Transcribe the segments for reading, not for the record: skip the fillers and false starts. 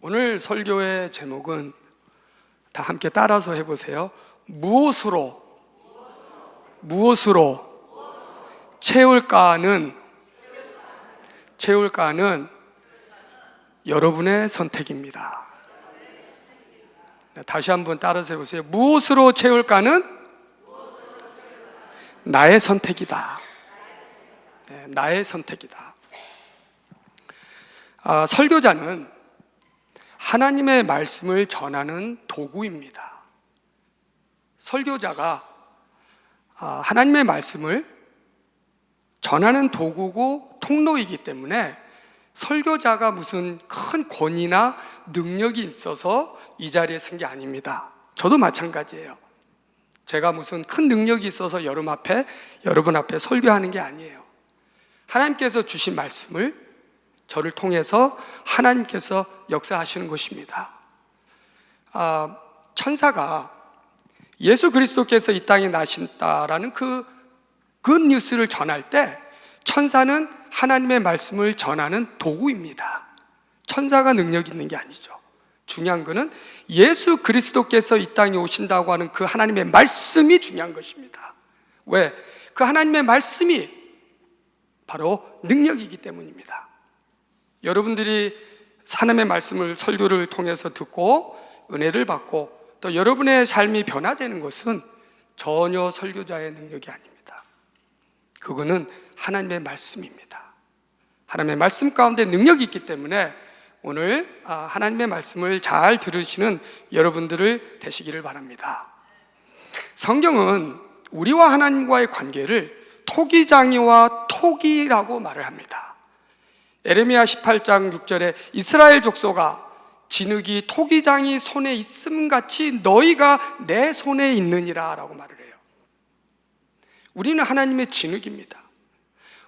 오늘 설교의 제목은 다 함께 따라서 해보세요. 무엇으로 채울까는 여러분의 선택입니다. 다시 한번 따라서 해보세요. 무엇으로 채울까는 나의 선택이다. 나의 선택이다. 설교자는 하나님의 말씀을 전하는 도구입니다. 설교자가 하나님의 말씀을 전하는 도구고 통로이기 때문에 설교자가 무슨 큰 권위나 능력이 있어서 이 자리에 쓴 게 아닙니다. 저도 마찬가지예요. 제가 무슨 큰 능력이 있어서 여러분 앞에 설교하는 게 아니에요. 하나님께서 주신 말씀을 저를 통해서 하나님께서 역사하시는 것입니다. 천사가 예수 그리스도께서 이 땅에 나신다라는 그 굿뉴스를 전할 때 천사는 하나님의 말씀을 전하는 도구입니다. 천사가 능력 있는 게 아니죠. 중요한 것은 예수 그리스도께서 이 땅에 오신다고 하는 그 하나님의 말씀이 중요한 것입니다. 왜? 그 하나님의 말씀이 바로 능력이기 때문입니다. 여러분들이 하나님의 말씀을 설교를 통해서 듣고 은혜를 받고 또 여러분의 삶이 변화되는 것은 전혀 설교자의 능력이 아닙니다. 그거는 하나님의 말씀입니다. 하나님의 말씀 가운데 능력이 있기 때문에 오늘 하나님의 말씀을 잘 들으시는 여러분들을 되시기를 바랍니다. 성경은 우리와 하나님과의 관계를 토기장이와 토기라고 말을 합니다. 에레미야 18장 6절에 이스라엘 족속아 진흙이 토기장이 손에 있음 같이 너희가 내 손에 있느니라 라고 말을 해요. 우리는 하나님의 진흙입니다.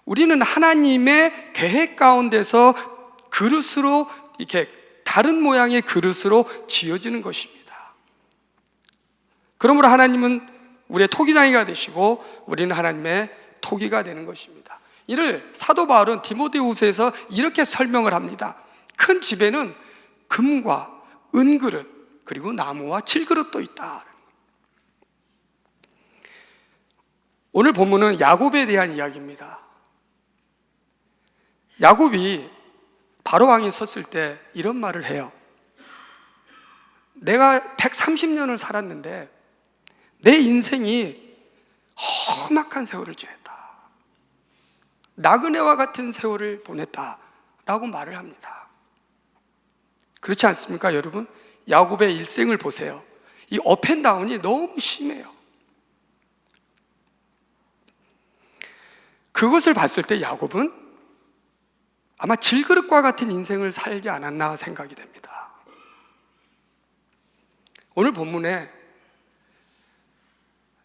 우리는 하나님의 계획 가운데서 그릇으로 이렇게 다른 모양의 그릇으로 지어지는 것입니다. 그러므로 하나님은 우리의 토기장이가 되시고 우리는 하나님의 토기가 되는 것입니다. 이를 사도 바울은 디모데후서에서 이렇게 설명을 합니다. 큰 집에는 금과 은그릇 그리고 나무와 질그릇도 있다. 오늘 본문은 야곱에 대한 이야기입니다. 야곱이 바로 왕이 섰을 때 이런 말을 해요. 내가 130년을 살았는데 내 인생이 험악한 세월을 지냈다. 나그네와 같은 세월을 보냈다라고 말을 합니다. 그렇지 않습니까, 여러분? 야곱의 일생을 보세요. 이 업앤다운이 너무 심해요. 그것을 봤을 때 야곱은 아마 질그릇과 같은 인생을 살지 않았나 생각이 됩니다. 오늘 본문에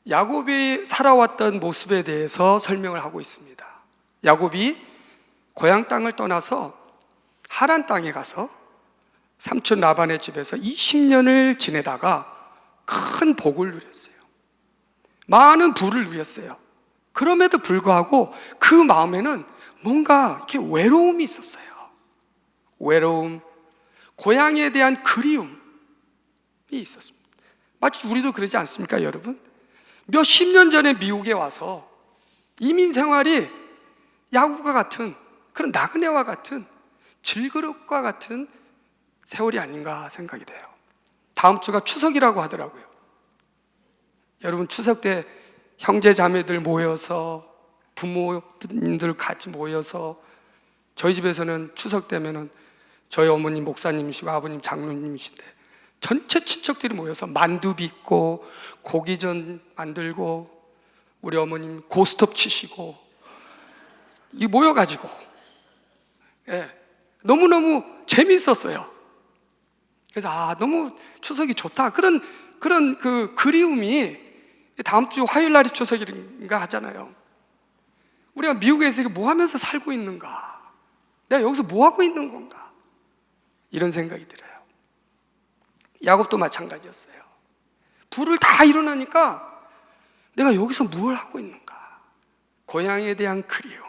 야곱이 살아왔던 모습에 대해서 설명을 하고 있습니다. 야곱이 고향 땅을 떠나서 하란 땅에 가서 삼촌 라반의 집에서 20년을 지내다가 큰 복을 누렸어요. 많은 부를 누렸어요. 그럼에도 불구하고 그 마음에는 뭔가 이렇게 외로움이 있었어요. 외로움, 고향에 대한 그리움이 있었습니다. 마치 우리도 그러지 않습니까, 여러분? 몇십 년 전에 미국에 와서 이민 생활이 야곱과 같은 그런 나그네와 같은 질그릇과 같은 세월이 아닌가 생각이 돼요. 다음 주가 추석이라고 하더라고요. 여러분 추석 때 형제 자매들 모여서 부모님들 같이 모여서 저희 집에서는 추석 때면은 저희 어머님 목사님이시고 아버님 장로님이신데 전체 친척들이 모여서 만두 빚고 고기전 만들고 우리 어머님 고스톱 치시고 이 모여가지고 너무너무 재미있었어요. 그래서 너무 추석이 좋다 그런 그 그리움이 다음 주 화요일 날이 추석인가 하잖아요. 우리가 미국에서 뭐 하면서 살고 있는가? 내가 여기서 뭐 하고 있는 건가? 이런 생각이 들어요. 야곱도 마찬가지였어요. 부를 다 이뤄나니까 내가 여기서 뭘 하고 있는가? 고향에 대한 그리움,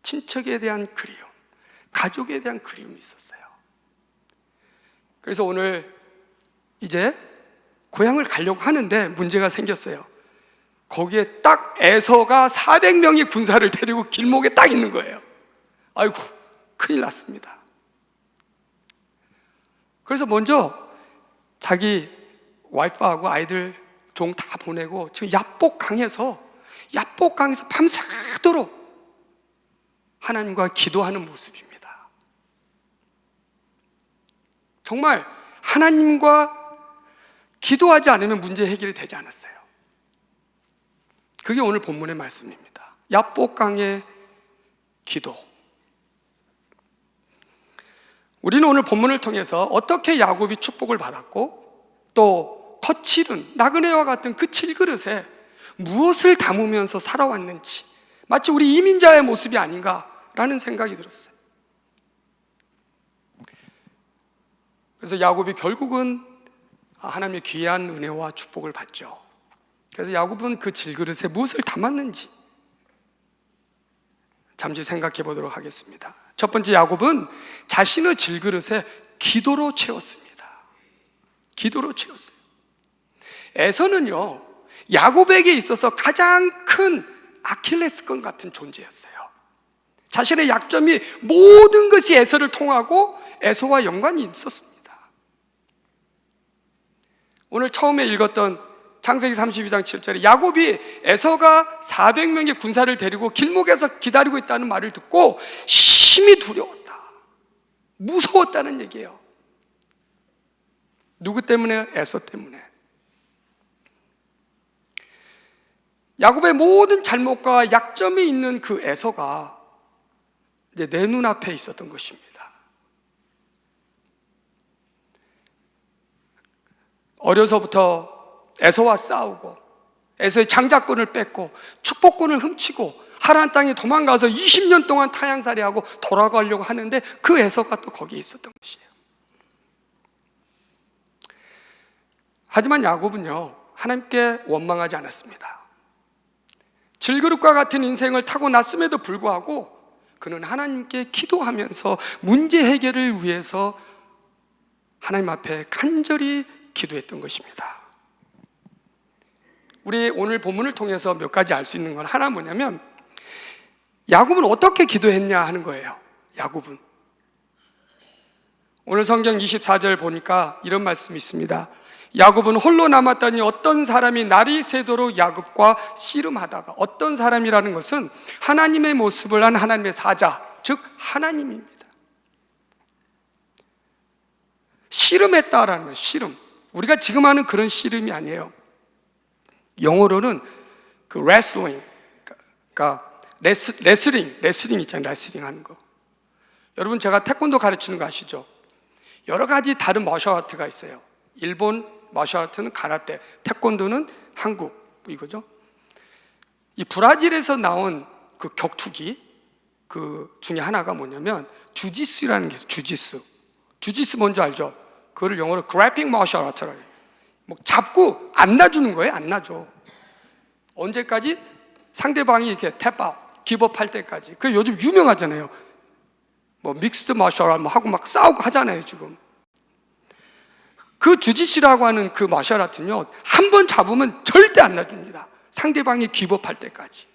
친척에 대한 그리움, 가족에 대한 그리움이 있었어요. 그래서 오늘 이제 고향을 가려고 하는데 문제가 생겼어요. 거기에 딱 에서가 400명의 군사를 데리고 길목에 딱 있는 거예요. 아이고, 큰일 났습니다. 그래서 먼저 자기 와이프하고 아이들 종 다 보내고 지금 야복강에서 밤새도록 하나님과 기도하는 모습입니다. 정말 하나님과 기도하지 않으면 문제 해결이 되지 않았어요. 그게 오늘 본문의 말씀입니다. 야복강의 기도. 우리는 오늘 본문을 통해서 어떻게 야곱이 축복을 받았고 또 거칠은 나그네와 같은 그 질그릇에 무엇을 담으면서 살아왔는지, 마치 우리 이민자의 모습이 아닌가라는 생각이 들었어요. 그래서 야곱이 결국은 하나님의 귀한 은혜와 축복을 받죠. 그래서 야곱은 그 질그릇에 무엇을 담았는지 잠시 생각해 보도록 하겠습니다. 첫 번째, 야곱은 자신의 질그릇에 기도로 채웠습니다. 기도로 채웠어요. 에서는요, 야곱에게 있어서 가장 큰 아킬레스건 같은 존재였어요. 자신의 약점이 모든 것이 에서를 통하고 에서와 연관이 있었습니다. 오늘 처음에 읽었던 창세기 32장 7절에 야곱이 에서가 400명의 군사를 데리고 길목에서 기다리고 있다는 말을 듣고 심히 두려웠다, 무서웠다는 얘기예요. 누구 때문에? 에서 때문에. 야곱의 모든 잘못과 약점이 있는 그 에서가 이제 내 눈앞에 있었던 것입니다. 어려서부터 에서와 싸우고 에서의 장자권을 뺏고 축복권을 훔치고 하란 땅에 도망가서 20년 동안 타향살이하고 돌아가려고 하는데 그 에서가 또 거기에 있었던 것이에요. 하지만 야곱은요, 하나님께 원망하지 않았습니다. 질그릇과 같은 인생을 타고났음에도 불구하고 그는 하나님께 기도하면서 문제 해결을 위해서 하나님 앞에 간절히 기도했던 것입니다. 우리 오늘 본문을 통해서 몇 가지 알 수 있는 건 하나 뭐냐면, 야곱은 어떻게 기도했냐 하는 거예요. 야곱은 오늘 성경 24절 보니까 이런 말씀이 있습니다. 야곱은 홀로 남았더니 어떤 사람이 날이 새도록 야곱과 씨름하다가, 어떤 사람이라는 것은 하나님의 모습을 한 하나님의 사자, 즉 하나님입니다. 씨름했다라는 거예요. 씨름. 우리가 지금 하는 그런 씨름이 아니에요. 영어로는 그 레슬링, 그러니까 레슬링 있잖아요. 레슬링 하는 거. 여러분, 제가 태권도 가르치는 거 아시죠? 여러 가지 다른 마셜 아트가 있어요. 일본 마셜 아트는 가라테, 태권도는 한국, 이거죠. 이 브라질에서 나온 그 격투기 그 중에 하나가 뭐냐면 주짓수라는 게 있어요. 주짓수 뭔지 알죠? 그거를 영어로 그래핑 마셜 아트라고 해요. 뭐 잡고 안 놔주는 거예요. 안 놔줘. 언제까지? 상대방이 이렇게 탭아웃, 기법할 때까지. 그게 요즘 유명하잖아요. 뭐 믹스드 마셜 아트 하고 막 싸우고 하잖아요 지금. 그 주짓수라고 하는 그 마셜 아트는요, 한 번 잡으면 절대 안 놔줍니다. 상대방이 기법할 때까지.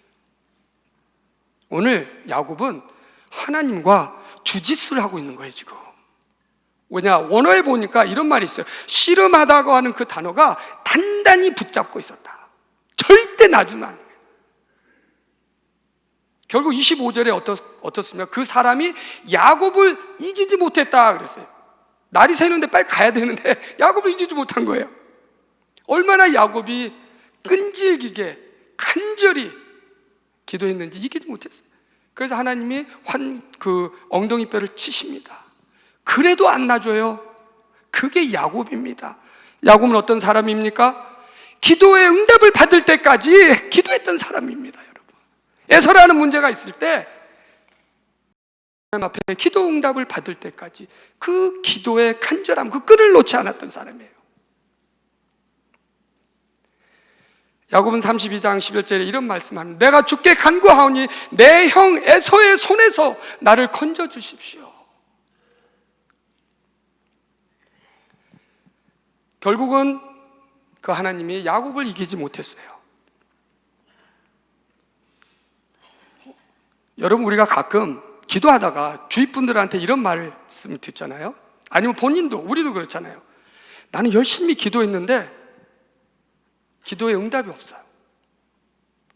오늘 야곱은 하나님과 주짓수를 하고 있는 거예요 지금. 왜냐, 원어에 보니까 이런 말이 있어요. 씨름하다고 하는 그 단어가 단단히 붙잡고 있었다. 절대 놔주면 안 돼요. 결국 25절에 어떻습니까? 그 사람이 야곱을 이기지 못했다 그랬어요. 날이 새는데 빨리 가야 되는데 야곱을 이기지 못한 거예요. 얼마나 야곱이 끈질기게 간절히 기도했는지 이기지 못했어요. 그래서 하나님이 그 엉덩이뼈를 치십니다. 그래도 안 놔줘요. 그게 야곱입니다. 야곱은 어떤 사람입니까? 기도의 응답을 받을 때까지 기도했던 사람입니다, 여러분. 에서라는 문제가 있을 때 하나님 앞에 기도 응답을 받을 때까지 그 기도의 간절함, 그 끈을 놓지 않았던 사람이에요. 야곱은 32장 11절에 이런 말씀합니다. 내가 주께 간구하오니 내 형 에서의 손에서 나를 건져 주십시오. 결국은 그 하나님이 야곱을 이기지 못했어요. 여러분, 우리가 가끔 기도하다가 주위 분들한테 이런 말씀을 듣잖아요. 아니면 본인도, 우리도 그렇잖아요. 나는 열심히 기도했는데 기도에 응답이 없어요.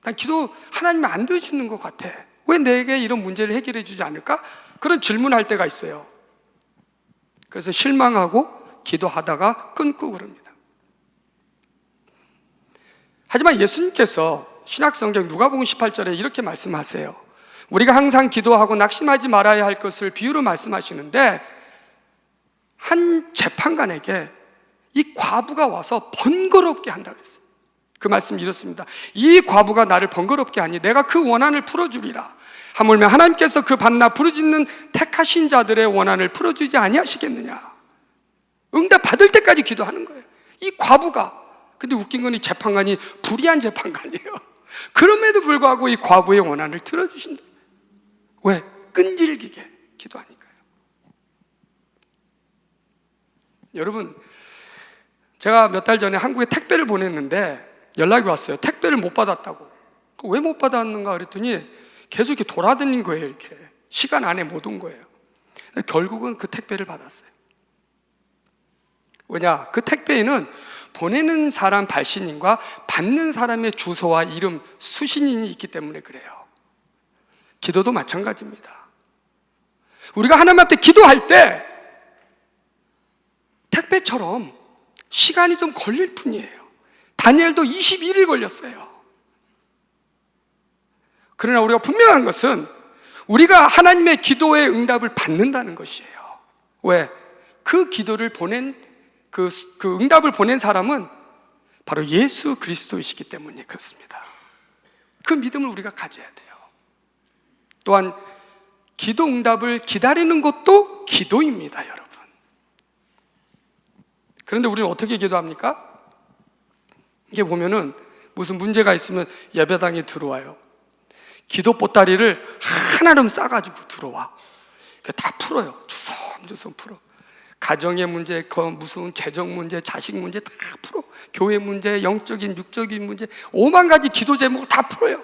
난 기도 하나님이 안 들으시는 것 같아. 왜 내게 이런 문제를 해결해 주지 않을까? 그런 질문할 때가 있어요. 그래서 실망하고 기도하다가 끊고 그럽니다. 하지만 예수님께서 신약성경 누가복음 18절에 이렇게 말씀하세요. 우리가 항상 기도하고 낙심하지 말아야 할 것을 비유로 말씀하시는데, 한 재판관에게 이 과부가 와서 번거롭게 한다고 했어요. 그 말씀이 이렇습니다. 이 과부가 나를 번거롭게 하니 내가 그 원한을 풀어주리라. 하물며 하나님께서 그 밤낮 부르짖는 택하신 자들의 원한을 풀어주지 아니하시겠느냐. 응답 받을 때까지 기도하는 거예요. 이 과부가. 근데 웃긴 건 이 재판관이 불의한 재판관이에요. 그럼에도 불구하고 이 과부의 원한을 들어주신다. 왜? 끈질기게 기도하니까요. 여러분, 제가 몇 달 전에 한국에 택배를 보냈는데 연락이 왔어요. 택배를 못 받았다고. 왜 못 받았는가 그랬더니 계속 이렇게 돌아다닌 거예요. 이렇게 시간 안에 못 온 거예요. 결국은 그 택배를 받았어요. 왜냐? 그 택배에는 보내는 사람 발신인과 받는 사람의 주소와 이름, 수신인이 있기 때문에 그래요. 기도도 마찬가지입니다. 우리가 하나님 앞에 기도할 때 택배처럼 시간이 좀 걸릴 뿐이에요. 다니엘도 21일 걸렸어요. 그러나 우리가 분명한 것은 우리가 하나님의 기도의 응답을 받는다는 것이에요. 왜? 그 기도를 보낸 그 응답을 보낸 사람은 바로 예수 그리스도이시기 때문에 그렇습니다. 그 믿음을 우리가 가져야 돼요. 또한 기도 응답을 기다리는 것도 기도입니다, 여러분. 그런데 우리는 어떻게 기도합니까? 이게 보면은 무슨 문제가 있으면 예배당에 들어와요. 기도 보따리를 하나름 싸가지고 들어와. 다 풀어요. 주섬주섬 풀어. 가정의 문제, 무슨 재정 문제, 자식 문제 다 풀어. 교회 문제, 영적인, 육적인 문제, 5만 가지 기도 제목을 다 풀어요.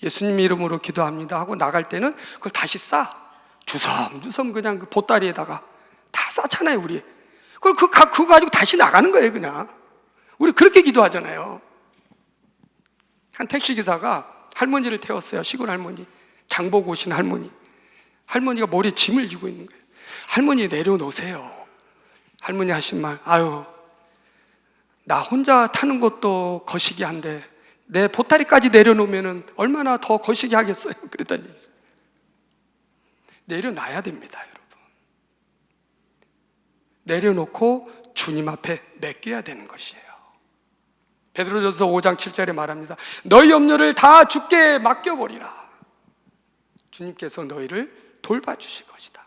예수님 이름으로 기도합니다 하고 나갈 때는 그걸 다시 싸. 주섬주섬 그냥 그 보따리에다가 다 싸잖아요, 우리. 그거 가지고 다시 나가는 거예요, 그냥. 우리 그렇게 기도하잖아요. 한 택시기사가 할머니를 태웠어요. 시골 할머니. 장보고 오신 할머니. 할머니가 머리에 짐을 지고 있는 거예요. 할머니 내려놓으세요. 할머니 하신 말, 아유, 나 혼자 타는 것도 거시기 한데 내 보따리까지 내려놓으면 얼마나 더 거시기 하겠어요. 그랬더니 내려놔야 됩니다, 여러분. 내려놓고 주님 앞에 맡겨야 되는 것이에요. 베드로전서 5장 7절에 말합니다. 너희 염려를 다 주께 맡겨버리라. 주님께서 너희를 돌봐주실 것이다.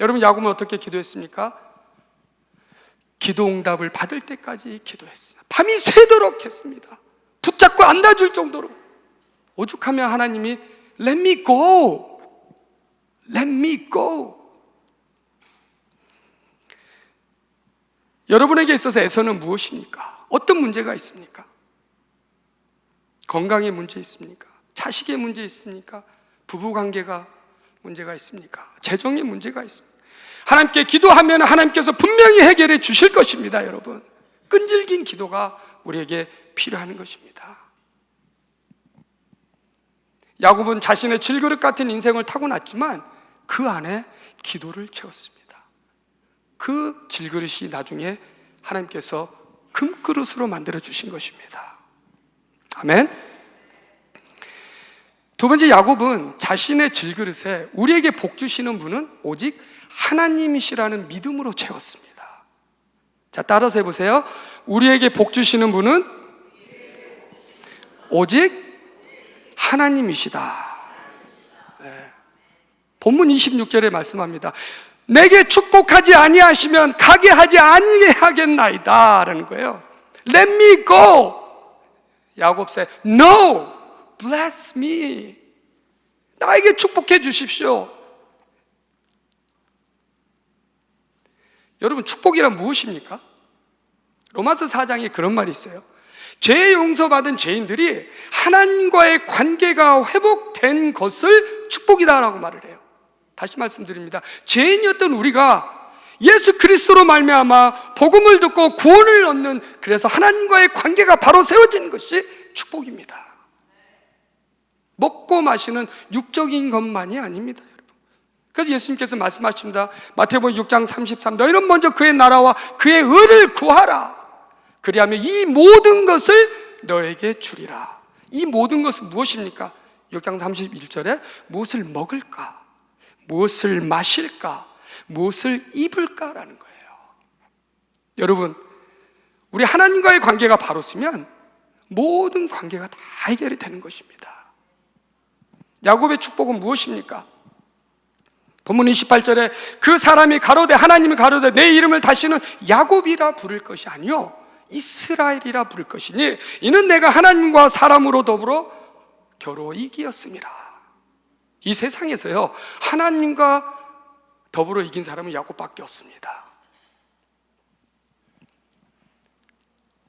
여러분, 야곱은 어떻게 기도했습니까? 기도 응답을 받을 때까지 기도했어요. 밤이 새도록 했습니다. 붙잡고 안아줄 정도로. 오죽하면 하나님이 Let me go. Let me go. 여러분에게 있어서에서는 무엇입니까? 어떤 문제가 있습니까? 건강에 문제 있습니까? 자식의 문제 있습니까? 부부관계가 문제가 있습니까? 재정에 문제가 있습니까? 하나님께 기도하면 하나님께서 분명히 해결해 주실 것입니다, 여러분. 끈질긴 기도가 우리에게 필요한 것입니다. 야곱은 자신의 질그릇 같은 인생을 타고났지만 그 안에 기도를 채웠습니다. 그 질그릇이 나중에 하나님께서 금그릇으로 만들어 주신 것입니다. 아멘. 두 번째, 야곱은 자신의 질그릇에 우리에게 복 주시는 분은 오직 하나님이시라는 믿음으로 채웠습니다. 자, 따라서 해보세요. 우리에게 복 주시는 분은 오직 하나님이시다. 네. 본문 26절에 말씀합니다. 내게 축복하지 아니하시면 가게 하지 아니하겠나이다 라는 거예요. Let me go. 야곱 said, No, bless me. 나에게 축복해 주십시오. 여러분, 축복이란 무엇입니까? 로마서 4장에 그런 말이 있어요. 죄 용서받은 죄인들이 하나님과의 관계가 회복된 것을 축복이다라고 말을 해요. 다시 말씀드립니다. 죄인이었던 우리가 예수 그리스도로 말미암아 복음을 듣고 구원을 얻는, 그래서 하나님과의 관계가 바로 세워지는 것이 축복입니다. 먹고 마시는 육적인 것만이 아닙니다, 여러분. 그래서 예수님께서 말씀하십니다. 마태복음 6장 33, 너희는 먼저 그의 나라와 그의 의를 구하라. 그리하면 이 모든 것을 너에게 주리라. 이 모든 것은 무엇입니까? 6장 31절에 무엇을 먹을까? 무엇을 마실까? 무엇을 입을까라는 거예요. 여러분, 우리 하나님과의 관계가 바로 쓰면 모든 관계가 다 해결이 되는 것입니다. 야곱의 축복은 무엇입니까? 본문 28절에 그 사람이 가로되, 하나님이 가로되 내 이름을 다시는 야곱이라 부를 것이 아니요 이스라엘이라 부를 것이니 이는 내가 하나님과 사람으로 더불어 겨루어 이기었음이라. 이 세상에서요, 하나님과 더불어 이긴 사람은 야곱밖에 없습니다.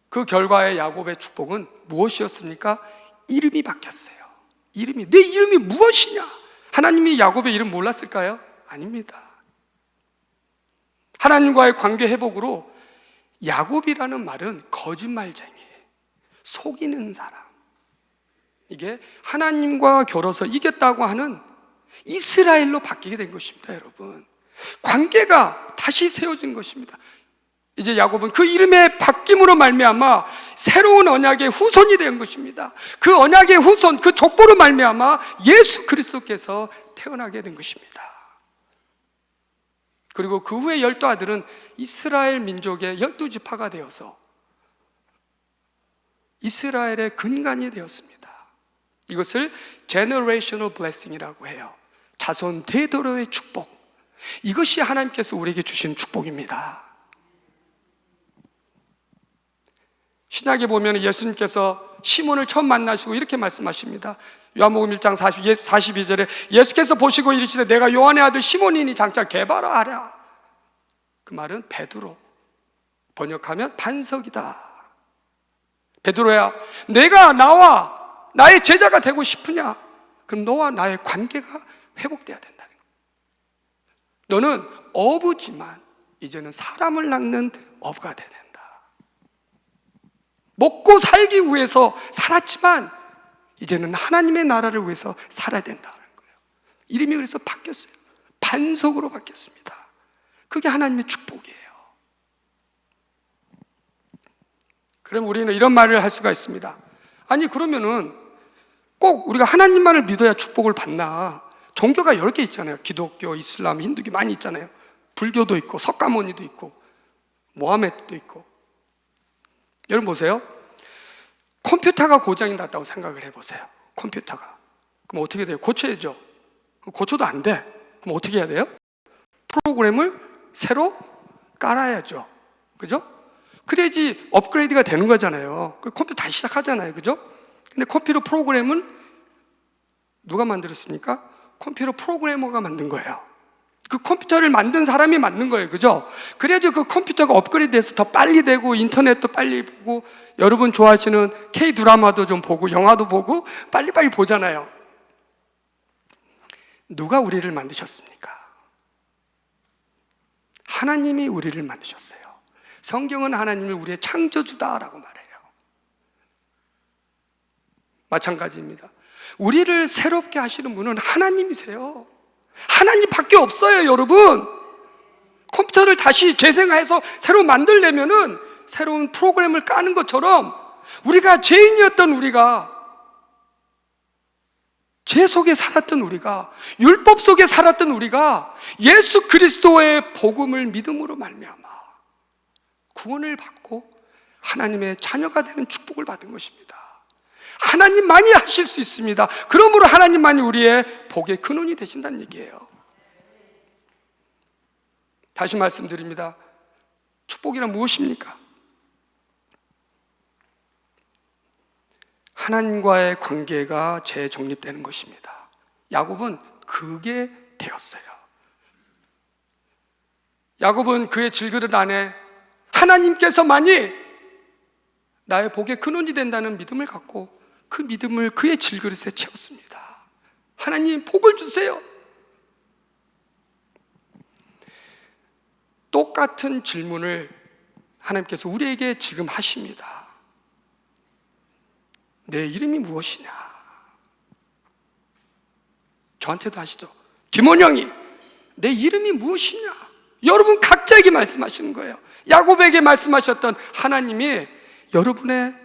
그 결과의 야곱의 축복은 무엇이었습니까? 이름이 바뀌었어요. 이름이, 내 이름이 무엇이냐? 하나님이 야곱의 이름 몰랐을까요? 아닙니다. 하나님과의 관계 회복으로 야곱이라는 말은 거짓말쟁이, 속이는 사람, 이게 하나님과 겨뤄서 이겼다고 하는 이스라엘로 바뀌게 된 것입니다, 여러분. 관계가 다시 세워진 것입니다. 이제 야곱은 그 이름의 바뀜으로 말미암아 새로운 언약의 후손이 된 것입니다. 그 언약의 후손, 그 족보로 말미암아 예수 그리스도께서 태어나게 된 것입니다. 그리고 그 후에 12아들은 이스라엘 민족의 12지파가 되어서 이스라엘의 근간이 되었습니다. 이것을 generational blessing이라고 해요. 자손 대대로의 축복. 이것이 하나님께서 우리에게 주신 축복입니다. 신약에 보면 예수님께서 시몬을 처음 만나시고 이렇게 말씀하십니다. 요한복음 1장 42절에 예수께서 보시고 이르시되 내가 요한의 아들 시몬이니 장차 게바라 하라. 그 말은 베드로, 번역하면 반석이다. 베드로야, 내가 나와 나의 제자가 되고 싶으냐? 그럼 너와 나의 관계가 회복돼야 된다는 거예요. 너는 어부지만 이제는 사람을 낚는 어부가 돼야 된다. 먹고 살기 위해서 살았지만 이제는 하나님의 나라를 위해서 살아야 된다는 거예요. 이름이 그래서 바뀌었어요. 반석으로 바뀌었습니다. 그게 하나님의 축복이에요. 그럼 우리는 이런 말을 할 수가 있습니다. 아니, 그러면은 꼭 우리가 하나님만을 믿어야 축복을 받나? 종교가 여러 개 있잖아요. 기독교, 이슬람, 힌두교 많이 있잖아요. 불교도 있고 석가모니도 있고 모하메드도 있고. 여러분 보세요. 컴퓨터가 고장이 났다고 생각을 해보세요. 컴퓨터가. 그럼 어떻게 돼요? 고쳐야죠. 고쳐도 안 돼. 그럼 어떻게 해야 돼요? 프로그램을 새로 깔아야죠. 그죠? 그래야지 업그레이드가 되는 거잖아요. 컴퓨터 다시 시작하잖아요. 그죠? 근데 컴퓨터 프로그램은 누가 만들었습니까? 컴퓨터 프로그래머가 만든 거예요. 그 컴퓨터를 만든 사람이 만든 거예요. 그죠? 그래야지 그 컴퓨터가 업그레이드돼서 더 빨리 되고 인터넷도 빨리 보고 여러분 좋아하시는 K-드라마도 좀 보고 영화도 보고 빨리빨리 보잖아요. 누가 우리를 만드셨습니까? 하나님이 우리를 만드셨어요. 성경은 하나님을 우리의 창조주다라고 말해요. 마찬가지입니다. 우리를 새롭게 하시는 분은 하나님이세요. 하나님밖에 없어요, 여러분. 컴퓨터를 다시 재생해서 새로 만들려면은 새로운 프로그램을 까는 것처럼 우리가 죄인이었던 우리가, 죄 속에 살았던 우리가, 율법 속에 살았던 우리가 예수 그리스도의 복음을 믿음으로 말미암아 구원을 받고 하나님의 자녀가 되는 축복을 받은 것입니다. 하나님만이 하실 수 있습니다. 그러므로 하나님만이 우리의 복의 근원이 되신다는 얘기예요. 다시 말씀드립니다. 축복이란 무엇입니까? 하나님과의 관계가 재정립되는 것입니다. 야곱은 그게 되었어요. 야곱은 그의 질그릇 안에 하나님께서만이 나의 복의 근원이 된다는 믿음을 갖고 그 믿음을 그의 질그릇에 채웠습니다. 하나님 복을 주세요. 똑같은 질문을 하나님께서 우리에게 지금 하십니다. 내 이름이 무엇이냐? 저한테도 하시죠. 김원영이 내 이름이 무엇이냐? 여러분 각자에게 말씀하시는 거예요. 야곱에게 말씀하셨던 하나님이 여러분의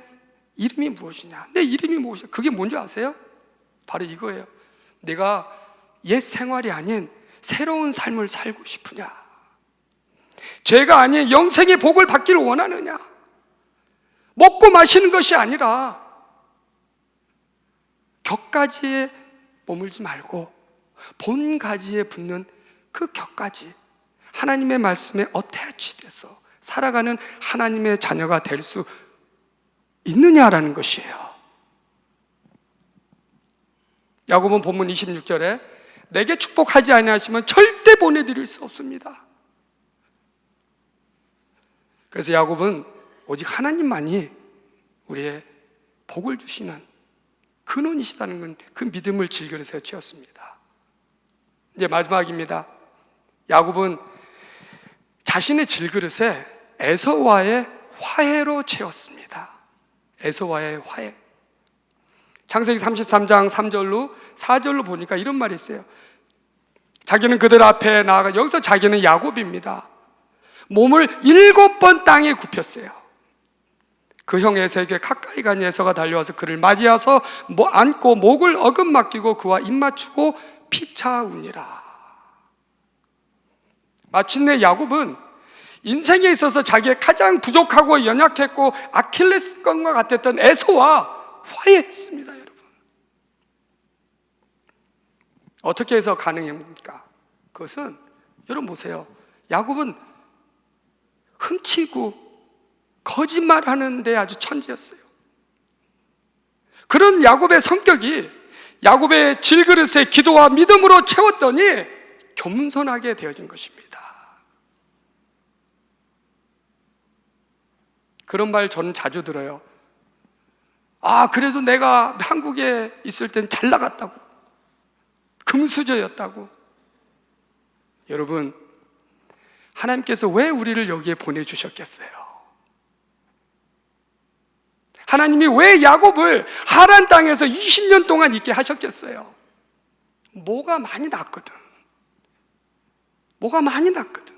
이름이 무엇이냐? 내 이름이 무엇이냐? 그게 뭔지 아세요? 바로 이거예요. 내가 옛 생활이 아닌 새로운 삶을 살고 싶으냐? 죄가 아닌 영생의 복을 받기를 원하느냐? 먹고 마시는 것이 아니라 격가지에 머물지 말고 본 가지에 붙는 그 격가지, 하나님의 말씀에 어태치돼서 살아가는 하나님의 자녀가 될 수 있느냐라는 것이에요. 야고보는 본문 26절에 내게 축복하지 아니하시면 절대 보내드릴 수 없습니다. 그래서 야곱은 오직 하나님만이 우리의 복을 주시는 근원이시다는 그 믿음을 질그릇에 채웠습니다. 이제 마지막입니다. 야곱은 자신의 질그릇에 에서와의 화해로 채웠습니다. 에서와의 화해. 창세기 33장 3절로 4절로 보니까 이런 말이 있어요. 자기는 그들 앞에 나아가, 여기서 자기는 야곱입니다. 몸을 7번 땅에 굽혔어요. 그 형 에서에게 가까이 간 에서가 달려와서 그를 맞이해서 안고 목을 어긋맡기고 그와 입맞추고 피차우니라. 마침내 야곱은 인생에 있어서 자기의 가장 부족하고 연약했고 아킬레스건과 같았던 에서와 화해했습니다. 여러분, 어떻게 해서 가능합니까? 그것은 여러분 보세요. 야곱은 훔치고 거짓말하는 데 아주 천재였어요. 그런 야곱의 성격이 야곱의 질그릇에 기도와 믿음으로 채웠더니 겸손하게 되어진 것입니다. 그런 말 저는 자주 들어요. 그래도 내가 한국에 있을 땐 잘 나갔다고, 금수저였다고. 여러분, 하나님께서 왜 우리를 여기에 보내주셨겠어요? 하나님이 왜 야곱을 하란 땅에서 20년 동안 있게 하셨겠어요? 뭐가 많이 낫거든. 뭐가 많이 낫거든.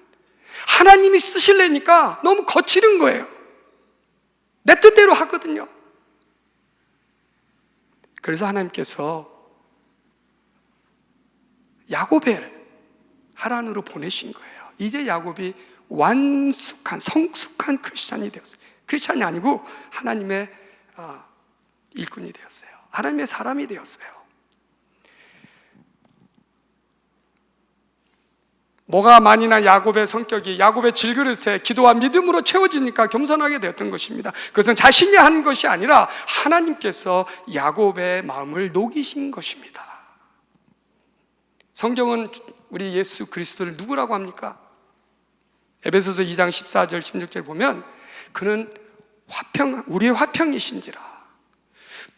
하나님이 쓰실래니까 너무 거칠은 거예요. 내 뜻대로 하거든요. 그래서 하나님께서 야곱을 하란으로 보내신 거예요. 이제 야곱이 완숙한, 성숙한 크리스찬이 되었어요. 크리스찬이 아니고 하나님의 일꾼이 되었어요. 하나님의 사람이 되었어요. 뭐가 많이나 야곱의 성격이 야곱의 질그릇에 기도와 믿음으로 채워지니까 겸손하게 되었던 것입니다. 그것은 자신이 한 것이 아니라 하나님께서 야곱의 마음을 녹이신 것입니다. 성경은 우리 예수 그리스도를 누구라고 합니까? 에베소서 2장 14절 16절 보면 그는 우리의 화평이신지라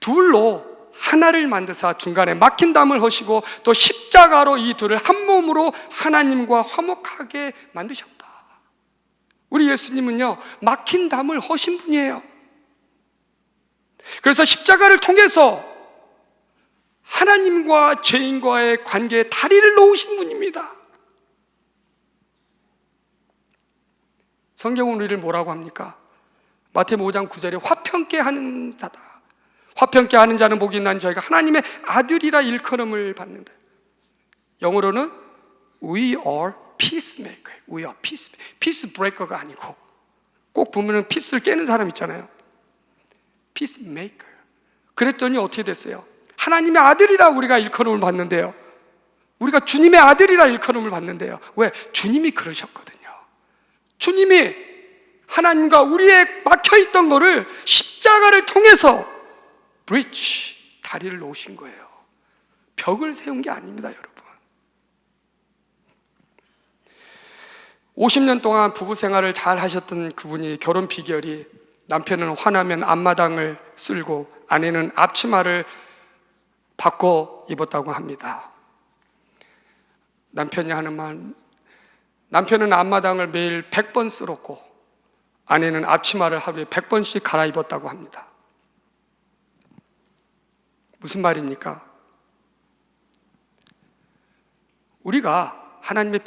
둘로 하나를 만드사 중간에 막힌 담을 허시고 또 십자가로 이 둘을 한 몸으로 하나님과 화목하게 만드셨다. 우리 예수님은요, 막힌 담을 허신 분이에요. 그래서 십자가를 통해서 하나님과 죄인과의 관계에 다리를 놓으신 분입니다. 성경은 우리를 뭐라고 합니까? 마태복음 5장 9절에 화평케 하는 자다. 화평케 하는 자는 복이 있나니 저희가 하나님의 아들이라 일컬음을 받는다. 영어로는 We are peacemaker. We are peacebreaker가 아니고, 꼭 보면은 피스를 깨는 사람 있잖아요. peacemaker. 그랬더니 어떻게 됐어요? 하나님의 아들이라 우리가 일컬음을 받는데요. 우리가 주님의 아들이라 일컬음을 받는데요. 왜? 주님이 그러셨거든요. 주님이 하나님과 우리의 막혀있던 거를 십자가를 통해서 브리지, 다리를 놓으신 거예요. 벽을 세운 게 아닙니다, 여러분. 50년 동안 부부 생활을 잘 하셨던 그분이 결혼 비결이 남편은 화나면 앞마당을 쓸고 아내는 앞치마를 바꿔 입었다고 합니다. 남편이 하는 말, 남편은 앞마당을 매일 100번 쓸었고 아내는 앞치마를 하루에 100번씩 갈아입었다고 합니다. 무슨 말입니까? 우리가 하나님의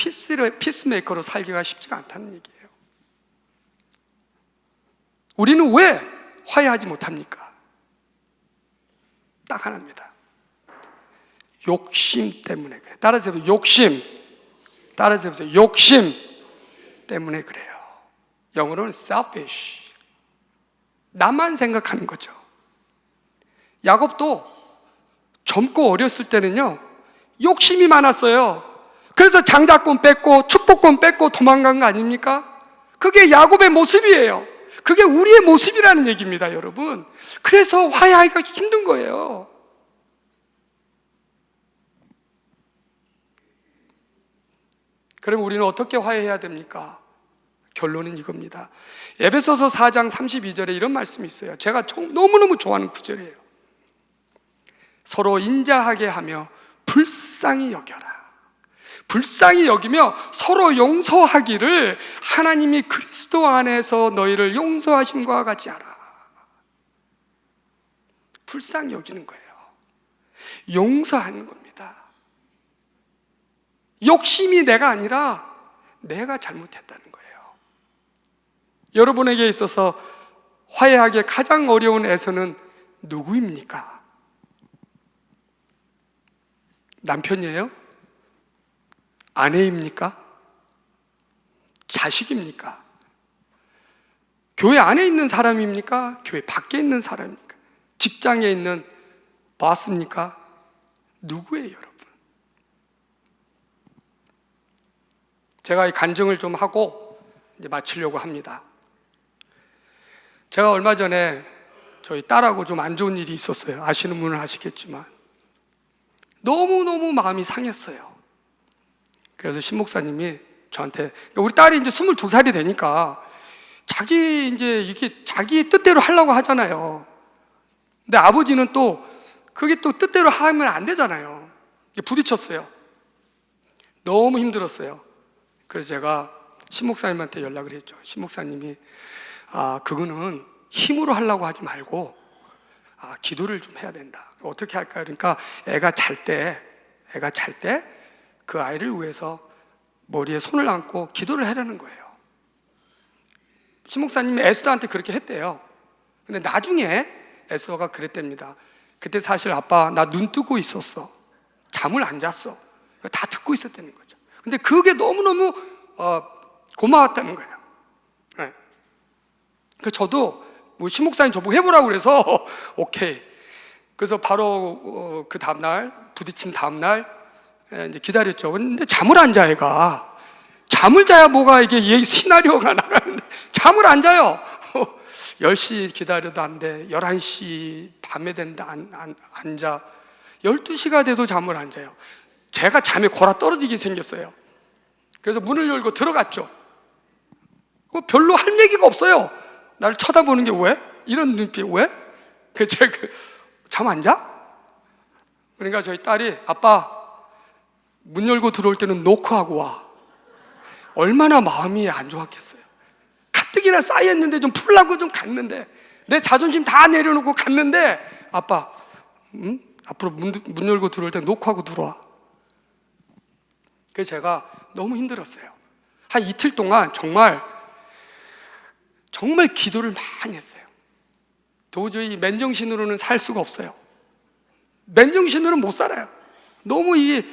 피스메이커로 살기가 쉽지가 않다는 얘기예요. 우리는 왜 화해하지 못합니까? 딱 하나입니다. 욕심 때문에 그래요. 따라서 해보세요. 욕심. 따라서 해보세요. 욕심 때문에 그래요. 영어로는 selfish. 나만 생각하는 거죠. 야곱도 젊고 어렸을 때는요, 욕심이 많았어요. 그래서 장자권 뺏고 축복권 뺏고 도망간 거 아닙니까? 그게 야곱의 모습이에요. 그게 우리의 모습이라는 얘기입니다, 여러분. 그래서 화해하기가 힘든 거예요. 그럼 우리는 어떻게 화해해야 됩니까? 결론은 이겁니다. 에베소서 4장 32절에 이런 말씀이 있어요. 제가 너무너무 좋아하는 구절이에요. 서로 인자하게 하며 불쌍히 여겨라. 불쌍히 여기며 서로 용서하기를 하나님이 그리스도 안에서 너희를 용서하심과 같이 하라. 불쌍히 여기는 거예요. 용서하는 겁니다. 욕심이 내가 아니라 내가 잘못했다는 거예요. 여러분에게 있어서 화해하기 가장 어려운 에서는 누구입니까? 남편이에요? 아내입니까? 자식입니까? 교회 안에 있는 사람입니까? 교회 밖에 있는 사람입니까? 직장에 있는 보스입니까? 누구예요, 여러분? 제가 이 간증을 좀 하고 이제 마치려고 합니다. 제가 얼마 전에 저희 딸하고 좀 안 좋은 일이 있었어요. 아시는 분은 아시겠지만 너무너무 마음이 상했어요. 그래서 신목사님이 저한테, 그러니까 우리 딸이 이제 22살이 되니까 자기 이제 이게 자기 뜻대로 하려고 하잖아요. 근데 아버지는 또 그게 또 뜻대로 하면 안 되잖아요. 부딪혔어요. 너무 힘들었어요. 그래서 제가 신목사님한테 연락을 했죠. 신목사님이 그거는 힘으로 하려고 하지 말고 기도를 좀 해야 된다. 어떻게 할까? 그러니까 애가 잘 때 그 아이를 위해서 머리에 손을 얹고 기도를 하라는 거예요. 신목사님이 에스더한테 그렇게 했대요. 근데 나중에 에스더가 그랬답니다. 그때 사실 아빠 나 눈 뜨고 있었어. 잠을 안 잤어. 다 듣고 있었다는 거죠. 근데 그게 너무너무 고마웠다는 거예요. 네. 그 저도 뭐 신목사님 저보고 해보라고 그래서 오케이. 그래서 바로 그 다음날 부딪힌 다음날 이제 기다렸죠. 근데 잠을 안 자, 애가. 잠을 자야 뭐가 이게 시나리오가 나가는데 잠을 안 자요. 10시 기다려도 안 돼. 11시 밤에 된다 안 자. 12시가 돼도 잠을 안 자요. 제가 잠에 골아 떨어지게 생겼어요. 그래서 문을 열고 들어갔죠. 별로 할 얘기가 없어요. 나를 쳐다보는 게 왜? 이런 눈빛 왜? 제가 잠 안 자? 그러니까 저희 딸이 아빠 문 열고 들어올 때는 노크하고 와. 얼마나 마음이 안 좋았겠어요. 가뜩이나 쌓였는데 좀 풀라고 좀 갔는데 내 자존심 다 내려놓고 갔는데 아빠 앞으로 문 열고 들어올 때 노크하고 들어와. 그래서 제가 너무 힘들었어요. 한 이틀 동안 정말 기도를 많이 했어요. 도저히 맨정신으로는 살 수가 없어요. 맨정신으로는 못 살아요. 너무 이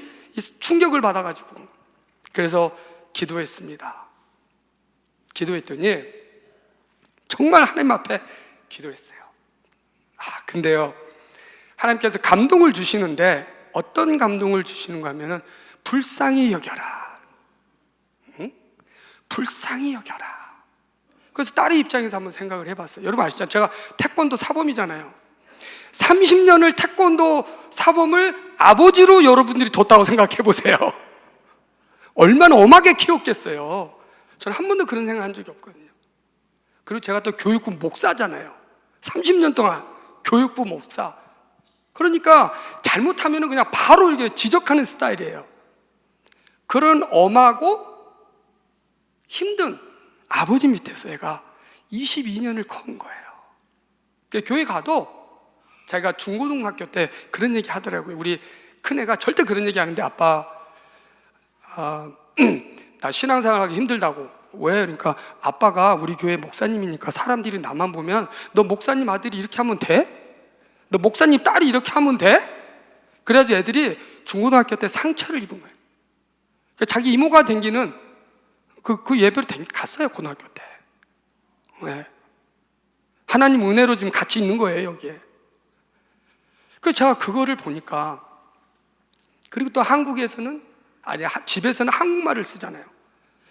충격을 받아가지고. 그래서 기도했습니다. 기도했더니 정말 하나님 앞에 기도했어요. 근데요, 하나님께서 감동을 주시는데 어떤 감동을 주시는가 하면은 불쌍히 여겨라. 불쌍히 여겨라. 그래서 딸의 입장에서 한번 생각을 해봤어요. 여러분 아시죠? 제가 태권도 사범이잖아요. 30년을 태권도 사범을 아버지로 여러분들이 뒀다고 생각해 보세요. 얼마나 엄하게 키웠겠어요. 저는 한 번도 그런 생각 한 적이 없거든요. 그리고 제가 또 교육부 목사잖아요. 30년 동안 교육부 목사. 그러니까 잘못하면 그냥 바로 이렇게 지적하는 스타일이에요. 그런 엄하고 힘든 아버지 밑에서 애가 22년을 커온 거예요. 그러니까 교회 가도 제가 중고등학교 때 그런 얘기 하더라고요. 우리 큰애가 절대 그런 얘기 하는데, 아빠 나 신앙생활하기 힘들다고. 왜? 그러니까 아빠가 우리 교회 목사님이니까 사람들이 나만 보면 너 목사님 아들이 이렇게 하면 돼? 너 목사님 딸이 이렇게 하면 돼? 그래야지 애들이 중고등학교 때 상처를 입은 거예요. 그러니까 자기 이모가 댕기는 그 예배로 갔어요, 고등학교 때. 네. 하나님 은혜로 지금 같이 있는 거예요, 여기에. 그래서 제가 그거를 보니까, 그리고 또 한국에서는, 아니, 집에서는 한국말을 쓰잖아요.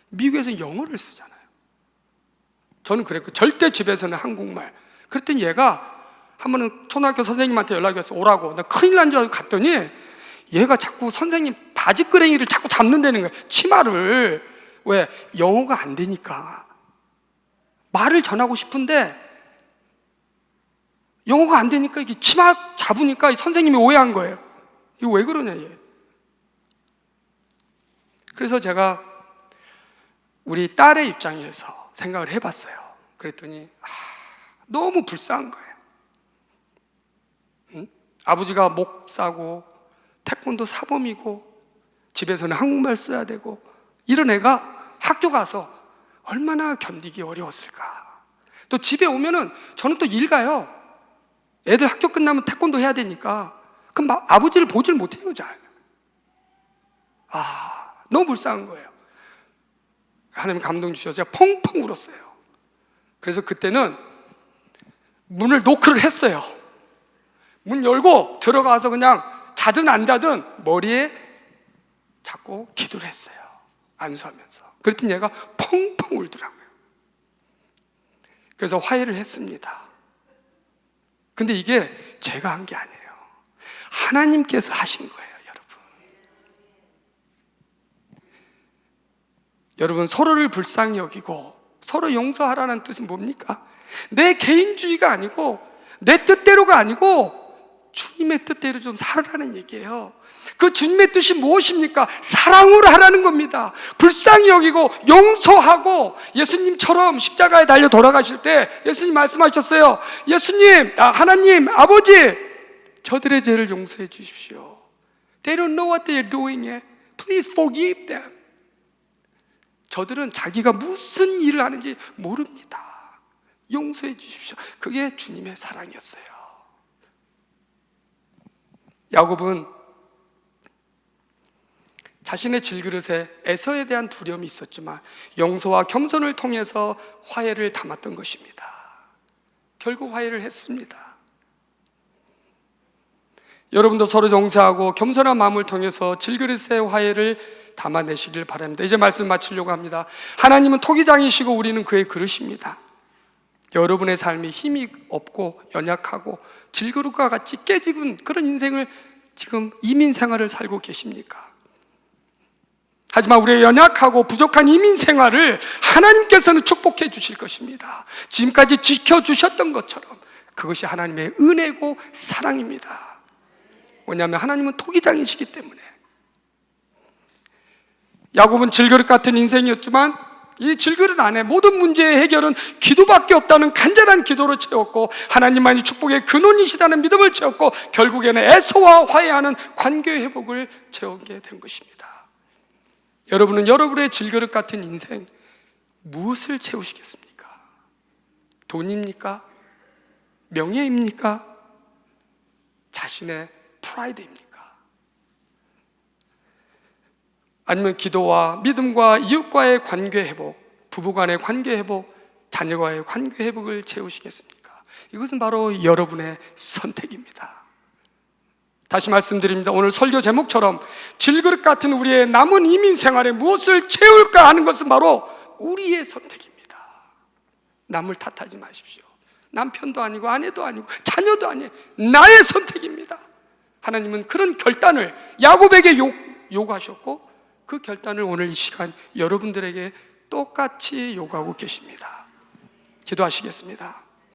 미국에서는 영어를 쓰잖아요. 저는 그랬고, 절대 집에서는 한국말. 그랬더니 얘가 한 번은 초등학교 선생님한테 연락이 와서 오라고. 나 큰일 난 줄 알고 갔더니 얘가 자꾸 선생님 바지끄레기를 자꾸 잡는다는 거예요. 치마를. 왜? 영어가 안 되니까. 말을 전하고 싶은데 영어가 안 되니까 이게 치마 잡으니까 선생님이 오해한 거예요. 이거 왜 그러냐, 얘. 그래서 제가 우리 딸의 입장에서 생각을 해봤어요. 그랬더니 너무 불쌍한 거예요. 응? 아버지가 목사고 태권도 사범이고 집에서는 한국말 써야 되고 이런 애가 학교 가서 얼마나 견디기 어려웠을까. 또 집에 오면은 저는 또 일 가요. 애들 학교 끝나면 태권도 해야 되니까. 그럼 아버지를 보질 못해요, 잘. 너무 불쌍한 거예요. 하나님 감동 주셔서 제가 펑펑 울었어요. 그래서 그때는 문을 노크를 했어요. 문 열고 들어가서 그냥 자든 안 자든 머리에 잡고 기도를 했어요. 안수하면서. 그랬더니 얘가 펑펑 울더라고요. 그래서 화해를 했습니다. 근데 이게 제가 한 게 아니에요. 하나님께서 하신 거예요, 여러분. 여러분, 서로를 불쌍히 여기고 서로 용서하라는 뜻은 뭡니까? 내 개인주의가 아니고 내 뜻대로가 아니고 주님의 뜻대로 좀 살아라는 얘기예요. 그 주님의 뜻이 무엇입니까? 사랑으로 하라는 겁니다. 불쌍히 여기고 용서하고, 예수님처럼 십자가에 달려 돌아가실 때 예수님 말씀하셨어요. 예수님, 하나님, 아버지, 저들의 죄를 용서해 주십시오. They don't know what they're doing. Please forgive them. 저들은 자기가 무슨 일을 하는지 모릅니다. 용서해 주십시오. 그게 주님의 사랑이었어요. 야곱은 자신의 질그릇에 에서에 대한 두려움이 있었지만 용서와 겸손을 통해서 화해를 담았던 것입니다. 결국 화해를 했습니다. 여러분도 서로 용서하고 겸손한 마음을 통해서 질그릇의 화해를 담아내시길 바랍니다. 이제 말씀 마치려고 합니다. 하나님은 토기장이시고 우리는 그의 그릇입니다. 여러분의 삶이 힘이 없고 연약하고 질그릇과 같이 깨지는 그런 인생을 지금 이민 생활을 살고 계십니까? 하지만 우리의 연약하고 부족한 이민 생활을 하나님께서는 축복해 주실 것입니다. 지금까지 지켜주셨던 것처럼 그것이 하나님의 은혜고 사랑입니다. 왜냐하면 하나님은 토기장이시기 때문에. 야곱은 질그릇 같은 인생이었지만 이 질그릇 안에 모든 문제의 해결은 기도밖에 없다는 간절한 기도로 채웠고, 하나님만이 축복의 근원이시다는 믿음을 채웠고, 결국에는 에서와 화해하는 관계의 회복을 채우게 된 것입니다. 여러분은 여러분의 질그릇 같은 인생 무엇을 채우시겠습니까? 돈입니까? 명예입니까? 자신의 프라이드입니까? 아니면 기도와 믿음과 이웃과의 관계 회복, 부부간의 관계 회복, 자녀와의 관계 회복을 채우시겠습니까? 이것은 바로 여러분의 선택입니다. 다시 말씀드립니다. 오늘 설교 제목처럼 질그릇 같은 우리의 남은 이민 생활에 무엇을 채울까 하는 것은 바로 우리의 선택입니다. 남을 탓하지 마십시오. 남편도 아니고 아내도 아니고 자녀도 아니에요. 나의 선택입니다. 하나님은 그런 결단을 야곱에게 요구하셨고, 그 결단을 오늘 이 시간 여러분들에게 똑같이 요구하고 계십니다. 기도하시겠습니다.